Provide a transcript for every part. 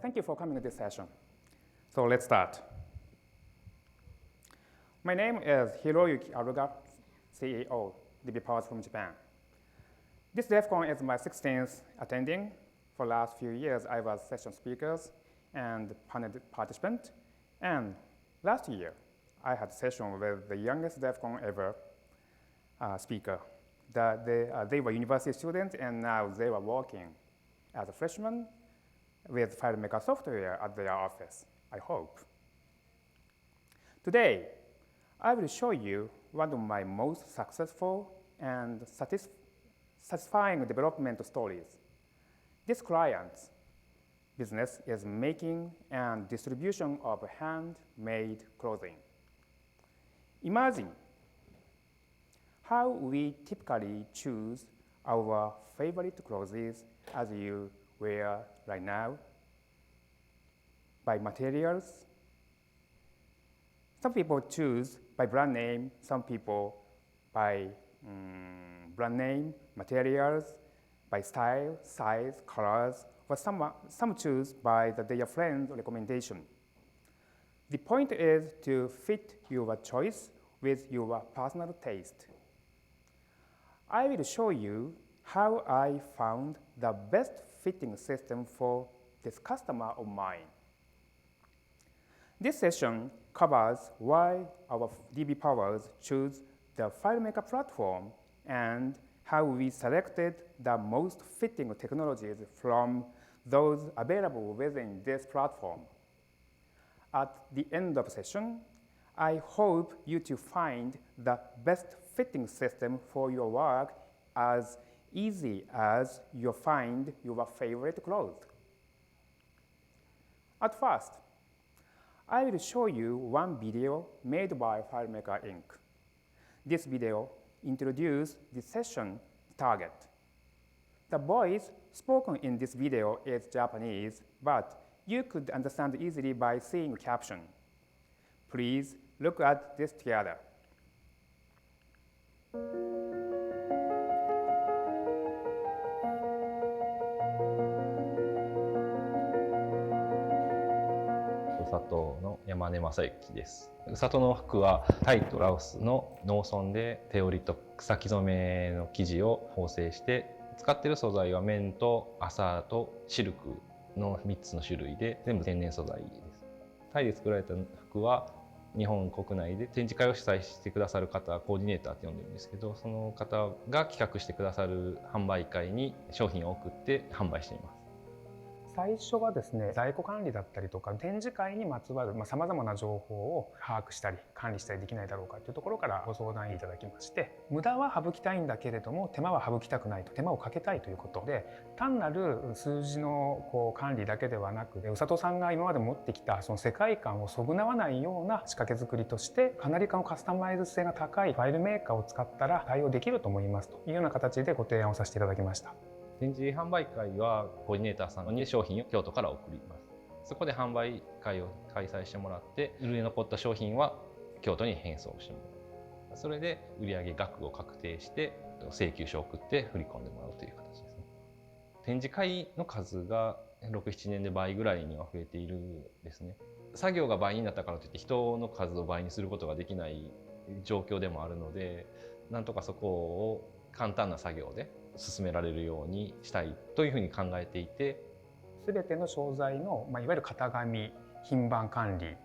Thank you for coming to this session. So let's start. My name is Hiroyuki Aruga, CEO, DB Powers from Japan. This DevCon is my 16th attending. For the last few years, I was session speaker and panel participant. And last year, I had a session with the youngest DevCon ever speaker. They were university students, and now they were working as a freshman with FileMaker software at their office, I hope. Today, I will show you one of my most successful and satisfying development stories. This client's business is making and distribution of handmade clothing. Imagine how we typically choose our favorite clothes as you wear right now, by materials. Some people choose by brand name, some people by brand name, materials, by style, size, colors, or some choose by their friend's recommendation. The point is to fit your choice with your personal taste. I will show you how I found the best fitting system for this customer of mine. This session covers why our DB Powers choose the FileMaker platform and how we selected the most fitting technologies from those available within this platform. At the end of the session, I hope you to find the best fitting system for your work as easy as you find your favorite clothes. At first, I will show you one video made by FileMaker Inc. This video introduces the session target. The voice spoken in this video is Japanese, but you could understand easily by seeing the caption. Please look at this together. Usaato の山根正幸です。Usaatoの服はタイとラオスの農村で手織りと草木染めの生地を縫製して、使っている素材は綿と麻とシルクの3つの種類で全部天然素材です。タイで作られた服は日本国内で展示会を主催してくださる方、コーディネーターって呼んでるんですけど、その方が企画してくださる販売会に商品を送って販売しています。最初はですね、在庫管理だったりとか展示会にまつわるさまざ、まな情報を把握したり管理したりできないだろうかというところからご相談いただきまして、無駄は省きたいんだけれども手間は省きたくないと、手間をかけたいということで、単なる数字の管理だけではなく、Usaatoさんが今まで持ってきたその世界観を損なわないような仕掛け作りとして、かなりカスタマイズ性が高いファイルメーカーを使ったら対応できると思いますというような形でご提案をさせていただきました。展示販売会はコーディネーターさんに商品を京都から送ります。そこで販売会を開催してもらって、売れ残った商品は京都に返送してもらう。それで売上額を確定して請求書を送って振り込んでもらうという形ですね。展示会の数が6、7年で倍ぐらいには増えているですね。作業が倍になったからといって人の数を倍にすることができない状況でもあるので、なんとかそこを簡単な作業で進められるようにしたいというふうに考えていて、全ての商材の、いわゆる型紙、品番管理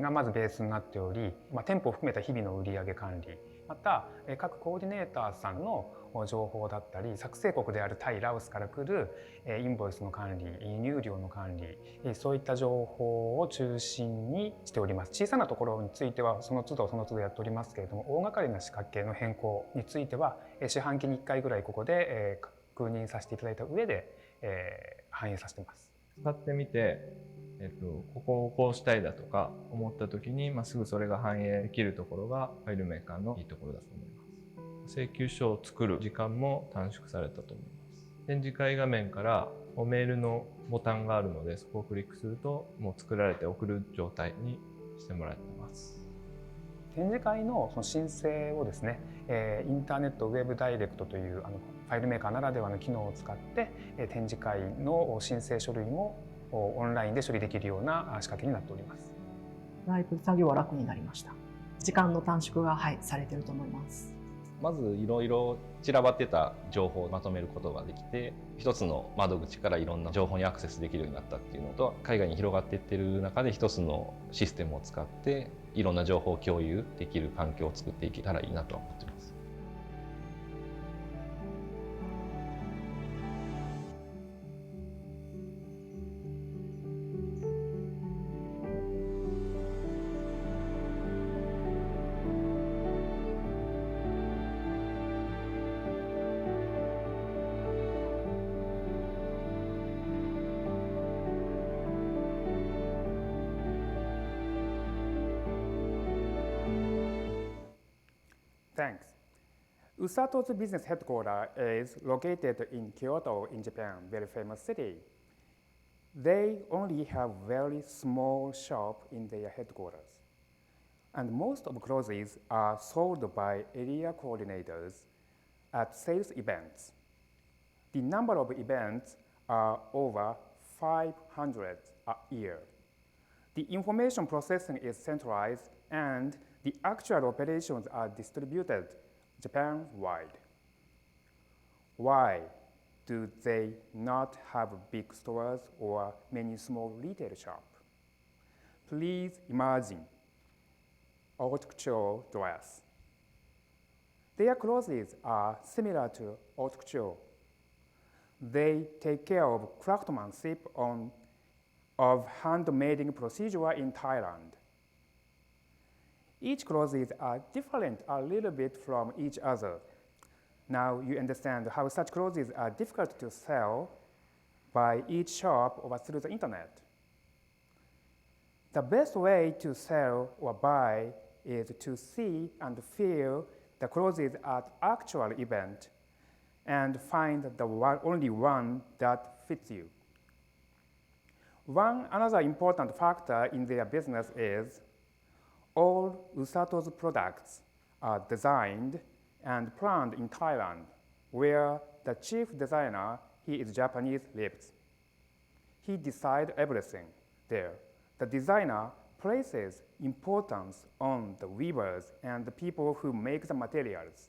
がまずベースになっており、店舗を含めた日々の売上管理、また各コーディネーターさんの情報だったり、作成国であるタイ、ラオスから来るインボイスの管理、輸入量の管理、そういった情報を中心にしております。小さなところについてはその都度やっておりますけれども、大掛かりな仕掛けの変更については四半期に1回ぐらいここで確認させていただいた上で反映させています。使ってみて、ここをこうしたいだとか思った時に、すぐそれが反映できるところがファイルメーカーのいいところだと思います。請求書を作る時間も短縮されたと思います。展示会画面からメールのボタンがあるので、そこをクリックするともう作られて送る状態にしてもらってます。展示会のその申請をですね、インターネットウェブダイレクトというファイルメーカーならではの機能を使って展示会の申請書類もオンラインで処理できるような仕掛けになっております。だいぶ作業は楽になりました。時間の短縮が、されていると思います。まずいろいろ散らばってた情報をまとめることができて、一つの窓口からいろんな情報にアクセスできるようになったっていうのと、海外に広がっていってる中で一つのシステムを使っていろんな情報を共有できる環境を作っていけたらいいなと思っています。Thanks. Usaato's business headquarters is located in Kyoto in Japan, very famous city. They only have very small shop in their headquarters. And most of clothes are sold by area coordinators at sales events. The number of events are over 500 a year. The information processing is centralized and the actual operations are distributed Japan-wide. Why do they not have big stores or many small retail shops? Please imagine haute couture dress. Their clothes are similar to haute couture. They take care of craftsmanship of hand-making procedure in Thailand. Each clothes are different a little bit from each other. Now you understand how such clothes are difficult to sell by each shop or through the internet. The best way to sell or buy is to see and feel the clothes at actual event and find the only one that fits you. Another important factor in their business is all Usaato's products are designed and planned in Thailand, where the chief designer, he is Japanese, lives. He decides everything there. The designer places importance on the weavers and the people who make the materials.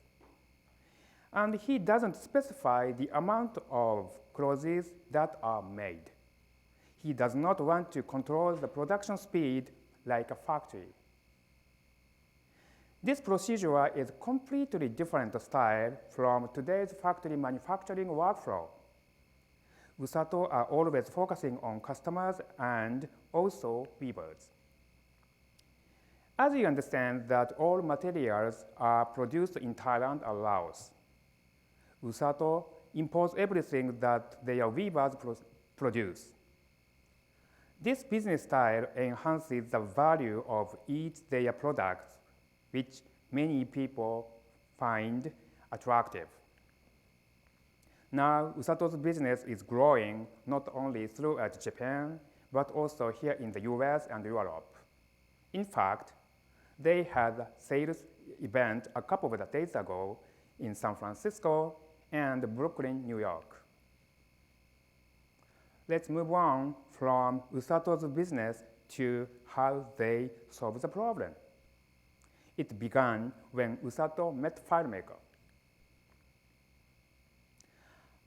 And he doesn't specify the amount of clothes that are made. He does not want to control the production speed like a factory. This procedure is completely different style from today's factory manufacturing workflow. Usaato are always focusing on customers and also weavers. As you understand that all materials are produced in Thailand and Laos, Usaato imports everything that their weavers produce. This business style enhances the value of each their products, which many people find attractive. Now, Usaato's business is growing not only throughout Japan, but also here in the US and Europe. In fact, they had a sales event a couple of days ago in San Francisco and Brooklyn, New York. Let's move on from Usaato's business to how they solve the problem. It began when Usaato met FileMaker.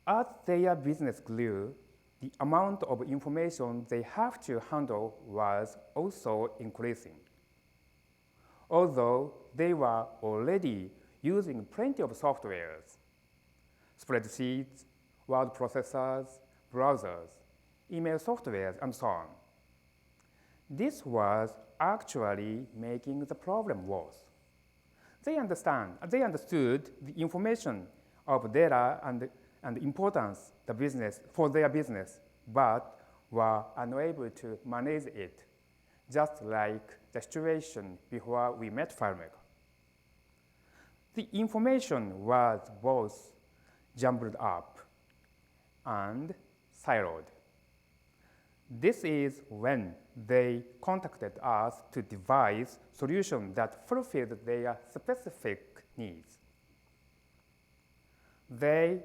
As their business grew, the amount of information they have to handle was also increasing. Although they were already using plenty of softwares, spreadsheets, word processors, browsers, email softwares, and so on. This was actually making the problem worse. They understood the information of data and importance for their business, but were unable to manage it, just like the situation before we met FileMaker. The information was both jumbled up and siloed. This is when they contacted us to devise solutions that fulfilled their specific needs. They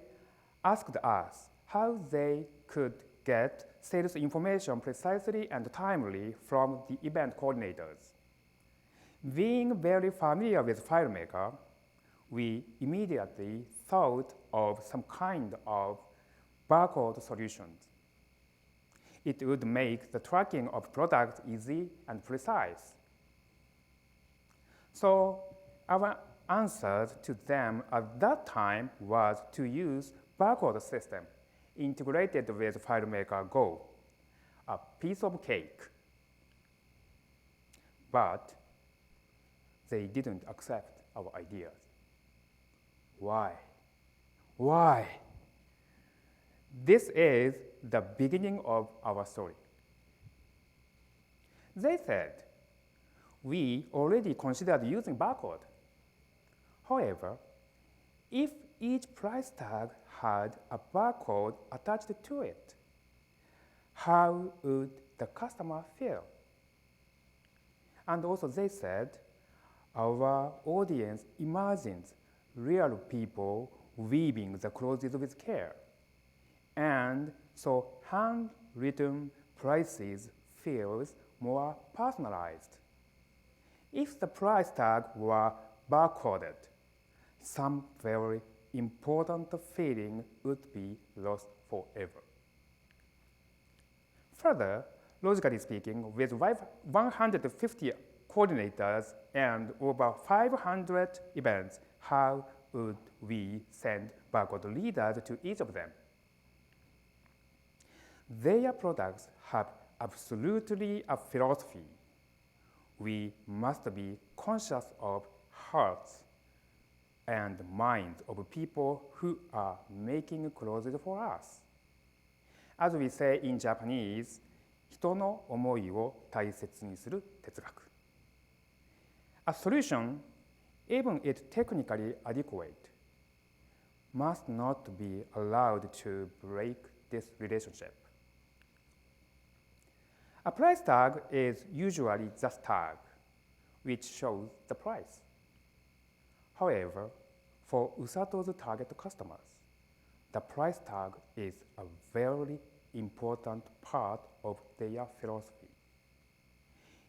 asked us how they could get sales information precisely and timely from the event coordinators. Being very familiar with FileMaker, we immediately thought of some kind of barcode solutions. It would make the tracking of products easy and precise. So our answer to them at that time was to use barcode system integrated with FileMaker Go, a piece of cake. But they didn't accept our ideas. Why? Why? This is the beginning of our story. They said, we already considered using barcode. However, if each price tag had a barcode attached to it, how would the customer feel? And also they said, our audience imagines real people weaving the clothes with care. And so handwritten prices feels more personalized. If the price tag were barcoded, some very important feeling would be lost forever. Further, logically speaking, with 150 coordinators and over 500 events, how would we send barcode leaders to each of them? Their products have absolutely a philosophy. We must be conscious of hearts and minds of people who are making clothes for us. As we say in Japanese, 人の思いを大切にする哲学。A solution, even if technically adequate, must not be allowed to break this relationship. A price tag is usually just tag, which shows the price. However, for Usaato's target customers, the price tag is a very important part of their philosophy.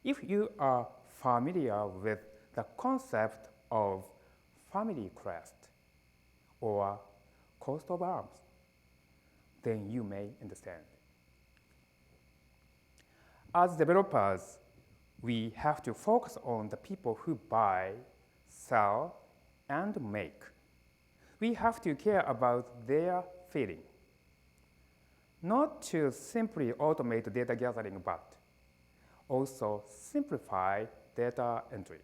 If you are familiar with the concept of family crest or coat of arms, then you may understand. As developers, we have to focus on the people who buy, sell, and make. We have to care about their feeling. Not to simply automate data gathering, but also simplify data entry.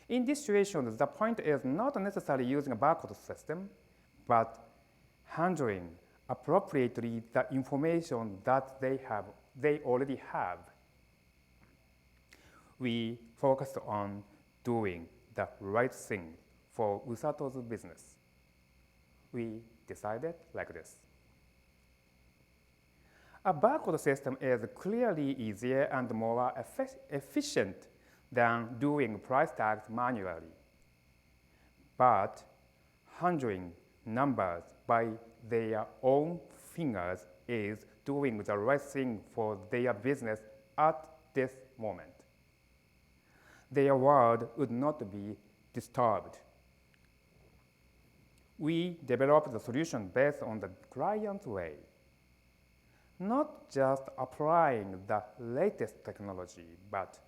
In this situation, the point is not necessarily using a barcode system, but handling appropriately the information that they already have. We focused on doing the right thing for Usaato's business. We decided like this. A barcode system is clearly easier and more efficient than doing price tags manually. But handling numbers by their own fingers is doing the right thing for their business at this moment. Their world would not be disturbed. We developed the solution based on the client's way, not just applying the latest technology, but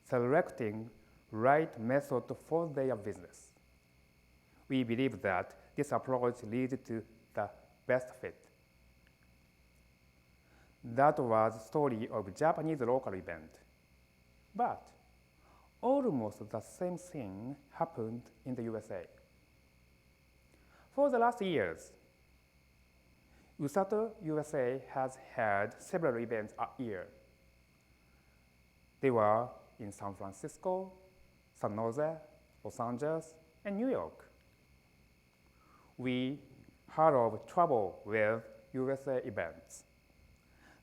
selecting right method for their business. We believe that this approach leads to the best fit. That was the story of Japanese local event. But almost the same thing happened in the USA. For the last years, Usaato USA has had several events a year. They were in San Francisco, San Jose, Los Angeles, and New York. We heard of trouble with USA events.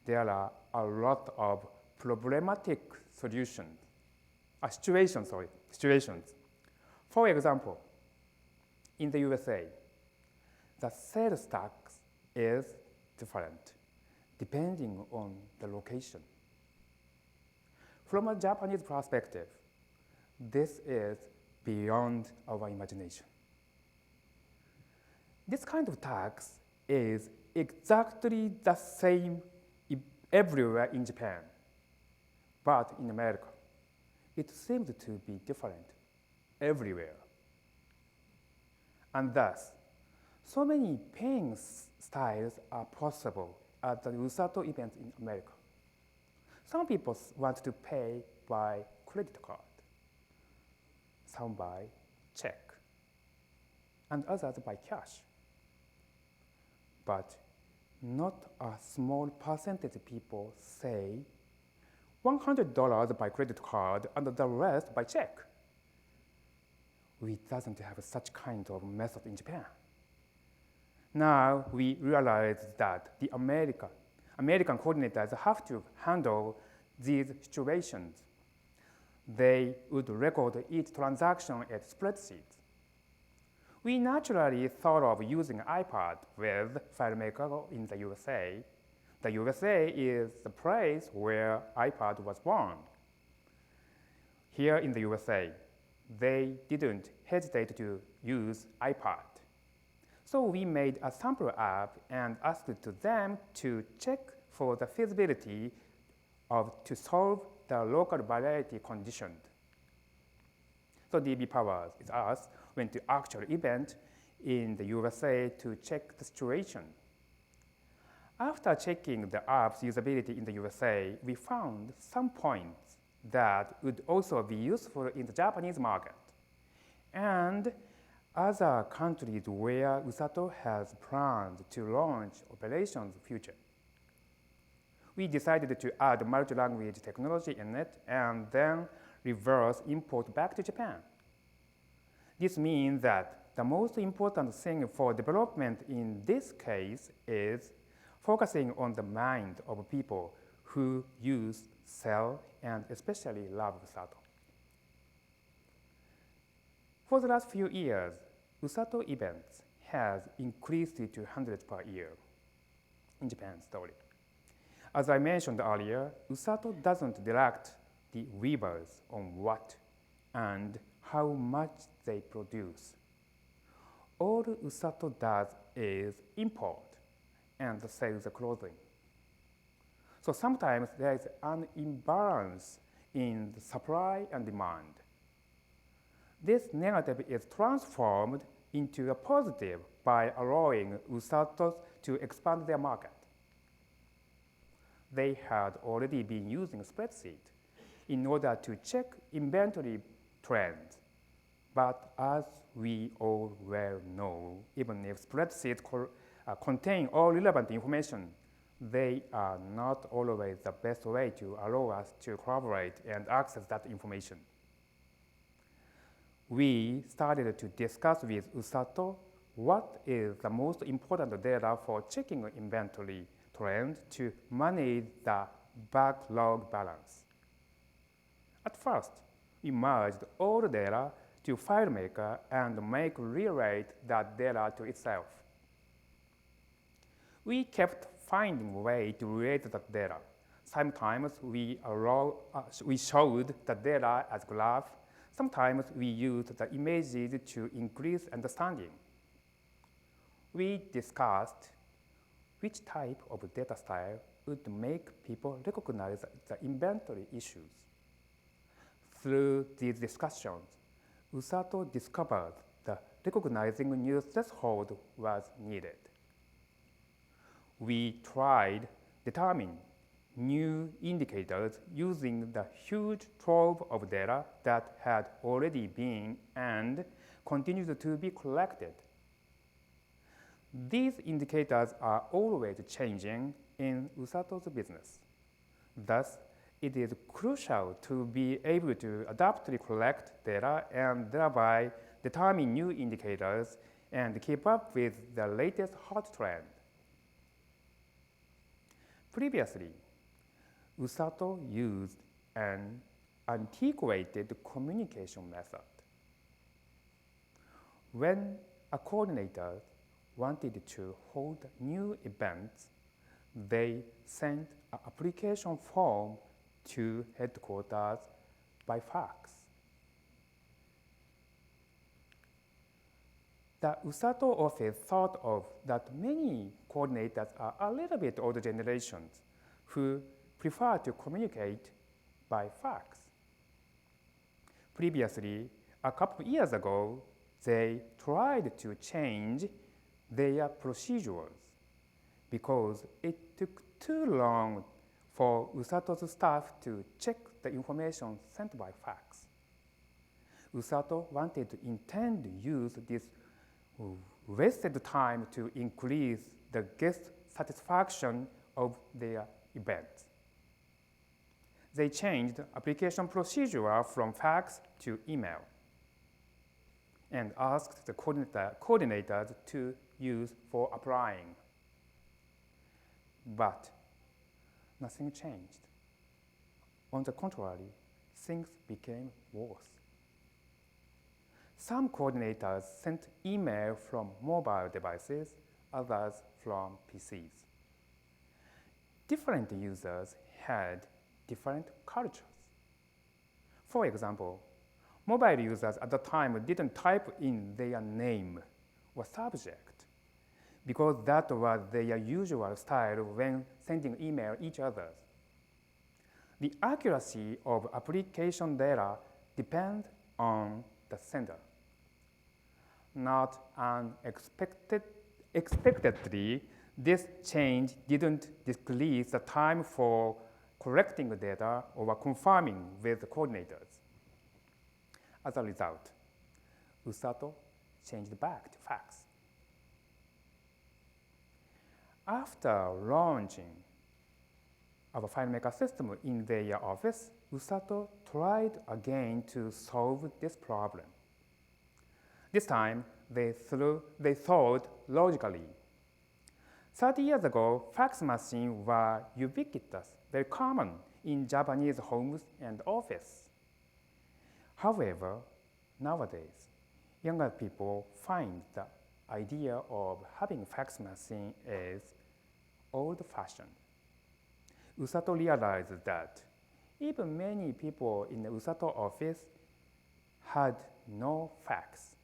There are a lot of problematic situations. For example, in the USA, the sales tax is different depending on the location. From a Japanese perspective, this is beyond our imagination. This kind of tax is exactly the same everywhere in Japan, but in America, it seems to be different everywhere. And thus, so many paying styles are possible at the Usaato events in America. Some people want to pay by credit card, some by check, and others by cash. But not a small percentage of people say $100 by credit card and the rest by check. We doesn't have such kind of method in Japan. Now we realize that the American coordinators have to handle these situations. They would record each transaction as spreadsheets. We naturally thought of using iPad with FileMaker in the USA. The USA is the place where iPad was born. Here in the USA, they didn't hesitate to use iPad. So we made a sample app and asked them to check for the feasibility to solve the local variety condition. So DB Powers is us went to actual event in the USA to check the situation. After checking the app's usability in the USA, we found some points that would also be useful in the Japanese market and other countries where Usaato has planned to launch operations in the future. We decided to add multi-language technology in it and then reverse import back to Japan. This means that the most important thing for development in this case is focusing on the mind of people who use, sell, and especially love Usaato. For the last few years, Usaato events has increased to hundreds per year in Japan slowly. As I mentioned earlier, Usaato doesn't direct the weavers on what and how much they produce. All Usaato does is import and sell the clothing. So sometimes there is an imbalance in the supply and demand. This negative is transformed into a positive by allowing Usaatos to expand their market. They had already been using a spreadsheet in order to check inventory trends. But as we all well know, even if spreadsheets contain all relevant information, they are not always the best way to allow us to collaborate and access that information. We started to discuss with Usaato what is the most important data for checking inventory trend to manage the backlog balance. At first, we merged all the data to FileMaker and relate that data to itself. We kept finding a way to relate that data. Sometimes we showed the data as graph. Sometimes we used the images to increase understanding. We discussed which type of data style would make people recognize the inventory issues. Through these discussions, Usaato discovered that recognizing new threshold was needed. We tried determining new indicators using the huge trove of data that had already been and continued to be collected. These indicators are always changing in Usaato's business. Thus, it is crucial to be able to adaptively collect data and thereby determine new indicators and keep up with the latest hot trend. Previously, Usaato used an antiquated communication method. When a coordinator wanted to hold new events, they sent an application form to headquarters by fax. The Usaato office thought of that many coordinators are a little bit older generations who prefer to communicate by fax. Previously, a couple of years ago, they tried to change their procedures because it took too long for Usaato's staff to check the information sent by fax. Usaato wanted to intend to use this wasted time to increase the guest satisfaction of their events. They changed application procedure from fax to email and asked the coordinators to use for applying. But nothing changed. On the contrary, things became worse. Some coordinators sent email from mobile devices, others from PCs. Different users had different cultures. For example, mobile users at the time didn't type in their name or subject because that was their usual style when sending email each other. The accuracy of application data depends on the sender. Not unexpectedly, this change didn't decrease the time for correcting the data or confirming with the coordinators. As a result, Usaato changed back to fax. After launching our FileMaker system in their office, Usaato tried again to solve this problem. This time, they thought logically. 30 years ago, fax machines were ubiquitous, very common in Japanese homes and offices. However, nowadays, younger people find the idea of having fax machine is old-fashioned. Usaato realized that even many people in the Usaato office had no fax.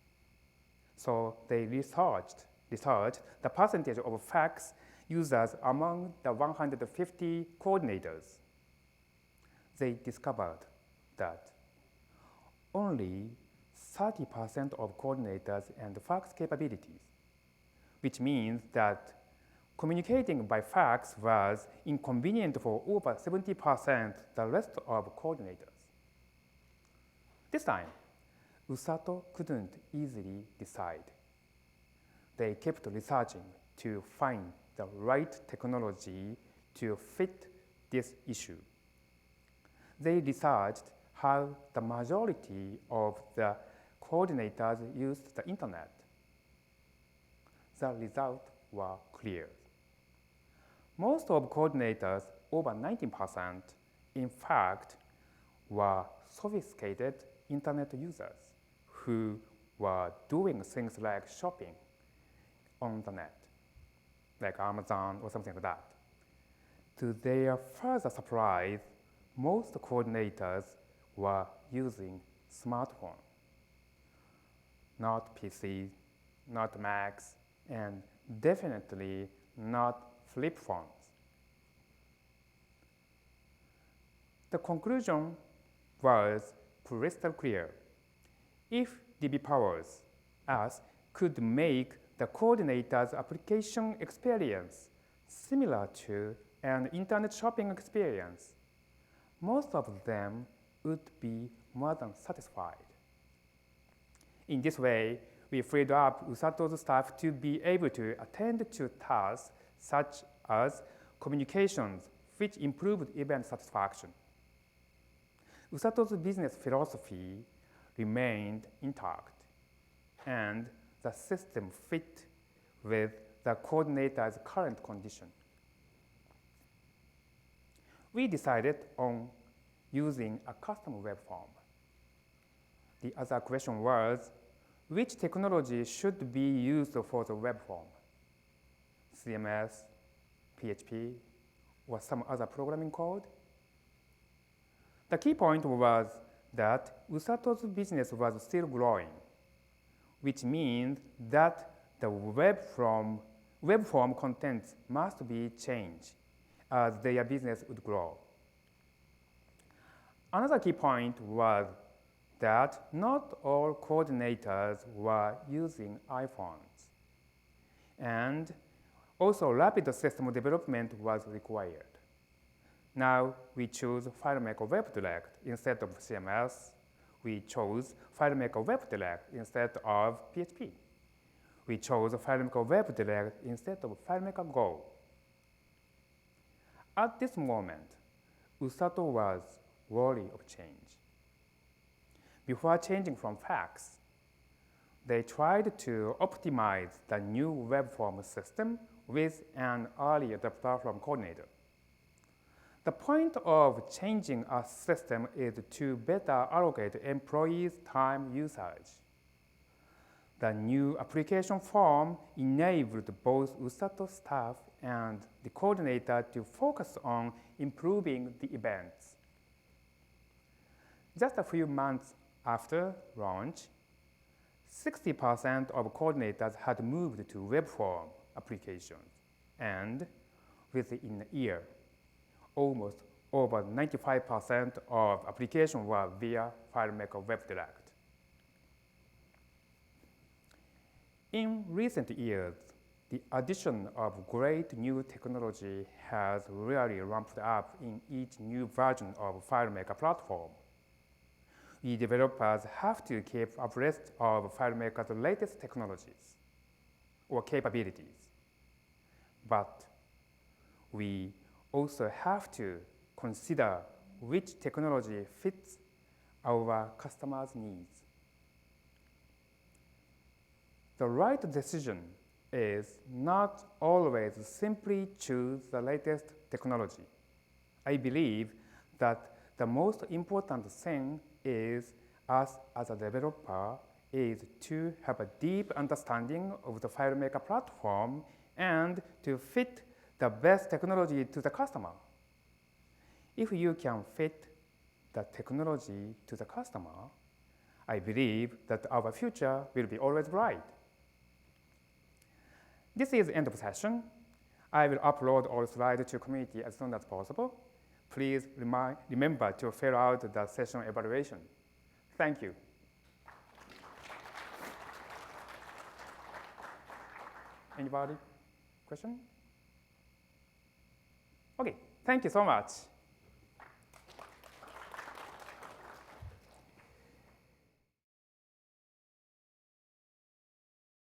So they researched the percentage of fax users among the 150 coordinators. They discovered that only 30% of coordinators and fax capabilities, which means that communicating by fax was inconvenient for over 70% the rest of coordinators. This time, Usaato couldn't easily decide. They kept researching to find the right technology to fit this issue. They researched how the majority of the coordinators used the internet. The results were clear. Most of coordinators, over 19%, in fact, were sophisticated internet users who were doing things like shopping on the net, like Amazon or something like that. To their further surprise, most coordinators were using smartphones, not PCs, not Macs, and definitely not flip phones. The conclusion was crystal clear. If DB powers, us, could make the coordinator's application experience similar to an internet shopping experience, most of them would be more than satisfied. In this way, we freed up Usaato's staff to be able to attend to tasks such as communications, which improved event satisfaction. Usaato's business philosophy remained intact, and the system fit with the coordinator's current condition. We decided on using a custom web form. The other question was, which technology should be used for the web form? CMS, PHP, or some other programming code. The key point was that Usaato's business was still growing, which means that the web form contents must be changed as their business would grow. Another key point was that not all coordinators were using iPhones, and also rapid system development was required. Now we choose FileMaker WebDirect instead of CMS. We chose FileMaker WebDirect instead of PHP. We chose FileMaker WebDirect instead of FileMaker Go. At this moment, Usaato was wary of change. Before changing from fax, they tried to optimize the new web form system with an early adapter from Coordinator. The point of changing a system is to better allocate employees' time usage. The new application form enabled both Usaato staff and the coordinator to focus on improving the events. Just a few months after launch, 60% of coordinators had moved to web form applications, and within a year, almost over 95% of applications were via FileMaker WebDirect. In recent years, the addition of great new technology has really ramped up in each new version of FileMaker platform. We developers have to keep abreast of FileMaker's latest technologies or capabilities. But we also have to consider which technology fits our customers' needs. The right decision is not always simply choose the latest technology. I believe that the most important thing is us as a developer is to have a deep understanding of the FileMaker platform and to fit the best technology to the customer. If you can fit the technology to the customer, I believe that our future will be always bright. This is the end of the session. I will upload all slides to community as soon as possible. Please remember to fill out the session evaluation. Thank you. Anybody? Question? Okay, thank you so much.